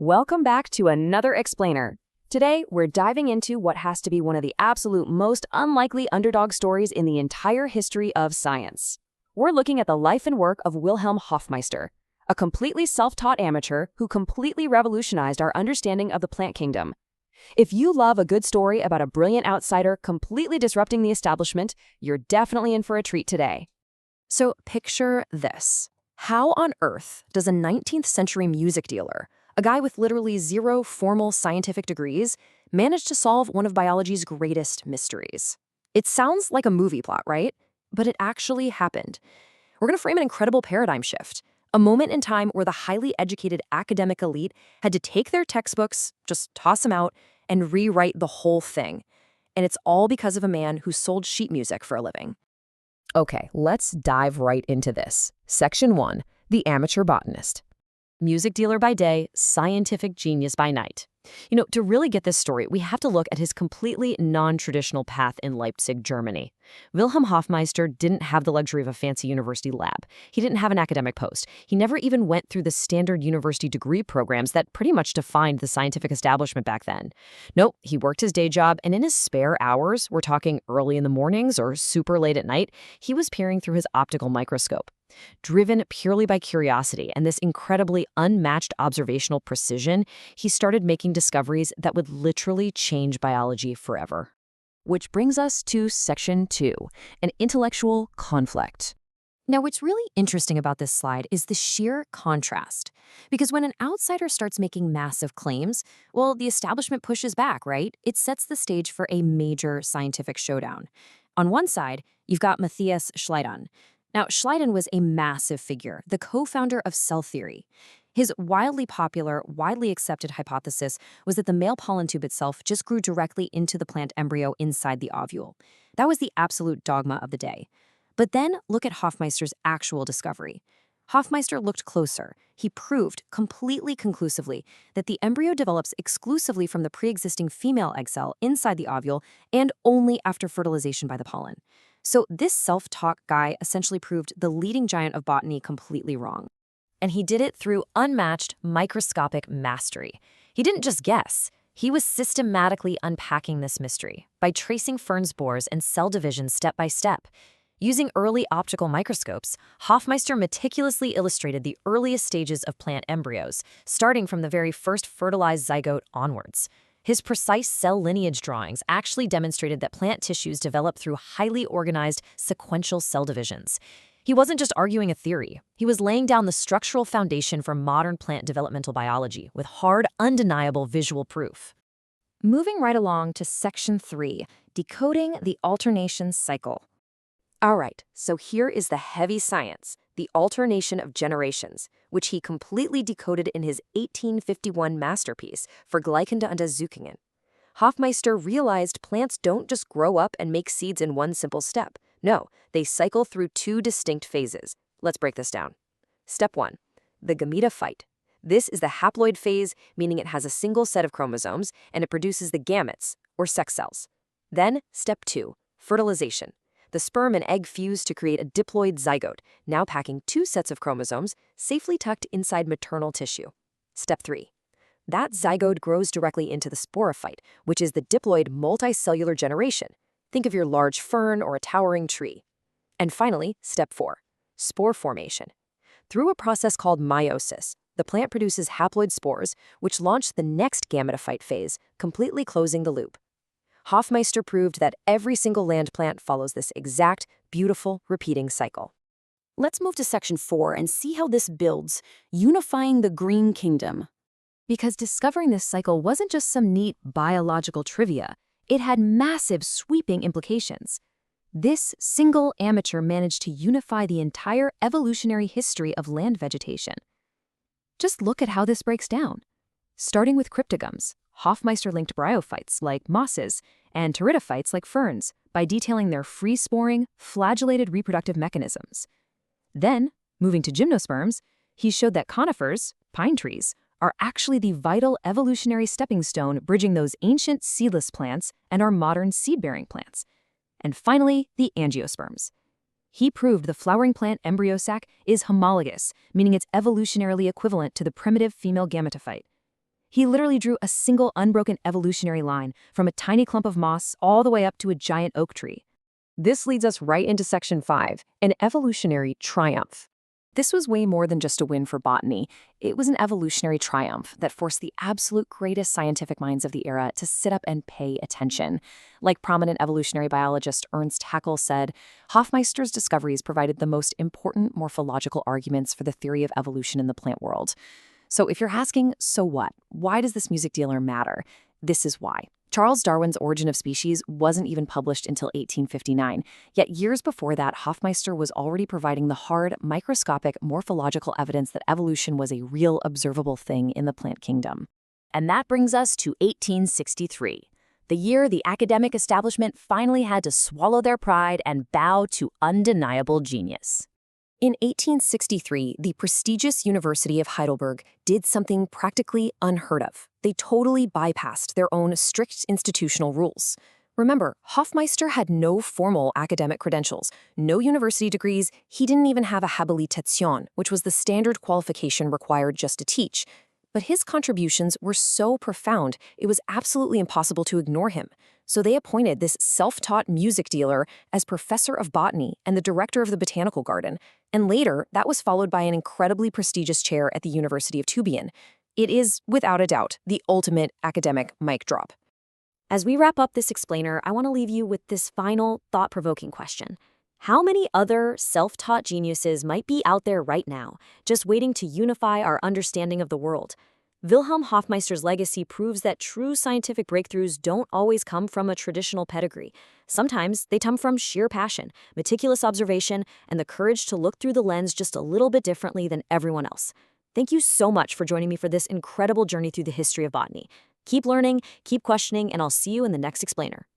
Welcome back to another explainer. Today, we're diving into what has to be one of the absolute most unlikely underdog stories in the entire history of science. We're looking at the life and work of Wilhelm Hofmeister, a completely self-taught amateur who completely revolutionized our understanding of the plant kingdom. If you love a good story about a brilliant outsider completely disrupting the establishment, you're definitely in for a treat today. So picture this. How on earth does a 19th century music dealer, a guy with literally zero formal scientific degrees, manage to solve one of biology's greatest mysteries? It sounds like a movie plot, right? But it actually happened. We're going to frame an incredible paradigm shift, a moment in time where the highly educated academic elite had to take their textbooks, just toss them out, and rewrite the whole thing. And it's all because of a man who sold sheet music for a living. Okay, let's dive right into this. Section 1, the amateur botanist. Music dealer by day, scientific genius by night. To really get this story, we have to look at his completely non-traditional path in Leipzig, Germany. Wilhelm Hofmeister didn't have the luxury of a fancy university lab. He didn't have an academic post. He never even went through the standard university degree programs that pretty much defined the scientific establishment back then. Nope, he worked his day job, and in his spare hours, we're talking early in the mornings or super late at night, he was peering through his optical microscope. Driven purely by curiosity and this incredibly unmatched observational precision, he started making discoveries that would literally change biology forever. Which brings us to Section 2, an intellectual conflict. Now, what's really interesting about this slide is the sheer contrast. Because when an outsider starts making massive claims, well, the establishment pushes back, right? It sets the stage for a major scientific showdown. On one side, you've got Matthias Schleiden. Now, Schleiden was a massive figure, the co-founder of cell theory. His wildly popular, widely accepted hypothesis was that the male pollen tube itself just grew directly into the plant embryo inside the ovule. That was the absolute dogma of the day. But then look at Hofmeister's actual discovery. Hofmeister looked closer. He proved completely conclusively that the embryo develops exclusively from the pre-existing female egg cell inside the ovule and only after fertilization by the pollen. So this self-taught guy essentially proved the leading giant of botany completely wrong. And he did it through unmatched microscopic mastery. He didn't just guess. He was systematically unpacking this mystery by tracing fern spores and cell division step by step. Using early optical microscopes, Hofmeister meticulously illustrated the earliest stages of plant embryos, starting from the very first fertilized zygote onwards. His precise cell lineage drawings actually demonstrated that plant tissues develop through highly organized sequential cell divisions. He wasn't just arguing a theory. He was laying down the structural foundation for modern plant developmental biology with hard, undeniable visual proof. Moving right along to Section 3, decoding the alternation cycle. All right, so here is the heavy science, the alternation of generations, which he completely decoded in his 1851 masterpiece for Gleichende Untersuchungen. Hofmeister realized plants don't just grow up and make seeds in one simple step. No, they cycle through two distinct phases. Let's break this down. Step 1, the gametophyte. This is the haploid phase, meaning it has a single set of chromosomes, and it produces the gametes, or sex cells. Then, Step 2, fertilization. The sperm and egg fuse to create a diploid zygote, now packing two sets of chromosomes, safely tucked inside maternal tissue. Step 3. That zygote grows directly into the sporophyte, which is the diploid multicellular generation. Think of your large fern or a towering tree. And finally, Step 4. Spore formation. Through a process called meiosis, the plant produces haploid spores, which launch the next gametophyte phase, completely closing the loop. Hofmeister proved that every single land plant follows this exact, beautiful, repeating cycle. Let's move to Section 4 and see how this builds, unifying the green kingdom. Because discovering this cycle wasn't just some neat biological trivia, it had massive, sweeping implications. This single amateur managed to unify the entire evolutionary history of land vegetation. Just look at how this breaks down. Starting with cryptogams, Hofmeister linked bryophytes like mosses and pteridophytes like ferns by detailing their free-sporing, flagellated reproductive mechanisms. Then, moving to gymnosperms, he showed that conifers, pine trees, are actually the vital evolutionary stepping stone bridging those ancient seedless plants and our modern seed-bearing plants. And finally, the angiosperms. He proved the flowering plant embryo sac is homologous, meaning it's evolutionarily equivalent to the primitive female gametophyte. He literally drew a single unbroken evolutionary line from a tiny clump of moss all the way up to a giant oak tree. This leads us right into Section 5, an evolutionary triumph. This was way more than just a win for botany. It was an evolutionary triumph that forced the absolute greatest scientific minds of the era to sit up and pay attention. Like prominent evolutionary biologist Ernst Haeckel said, Hofmeister's discoveries provided the most important morphological arguments for the theory of evolution in the plant world. So if you're asking, so what? Why does this music dealer matter? This is why. Charles Darwin's Origin of Species wasn't even published until 1859, yet years before that, Hofmeister was already providing the hard, microscopic, morphological evidence that evolution was a real, observable thing in the plant kingdom. And that brings us to 1863, the year the academic establishment finally had to swallow their pride and bow to undeniable genius. In 1863, the prestigious University of Heidelberg did something practically unheard of. They totally bypassed their own strict institutional rules. Remember, Hofmeister had no formal academic credentials, no university degrees. He didn't even have a habilitation, which was the standard qualification required just to teach. But his contributions were so profound, it was absolutely impossible to ignore him. So they appointed this self-taught music dealer as professor of botany and the director of the botanical garden. And later, that was followed by an incredibly prestigious chair at the University of Tübingen. It is, without a doubt, the ultimate academic mic drop. As we wrap up this explainer, I want to leave you with this final, thought-provoking question. How many other self-taught geniuses might be out there right now, just waiting to unify our understanding of the world? Wilhelm Hofmeister's legacy proves that true scientific breakthroughs don't always come from a traditional pedigree. Sometimes they come from sheer passion, meticulous observation, and the courage to look through the lens just a little bit differently than everyone else. Thank you so much for joining me for this incredible journey through the history of botany. Keep learning, keep questioning, and I'll see you in the next explainer.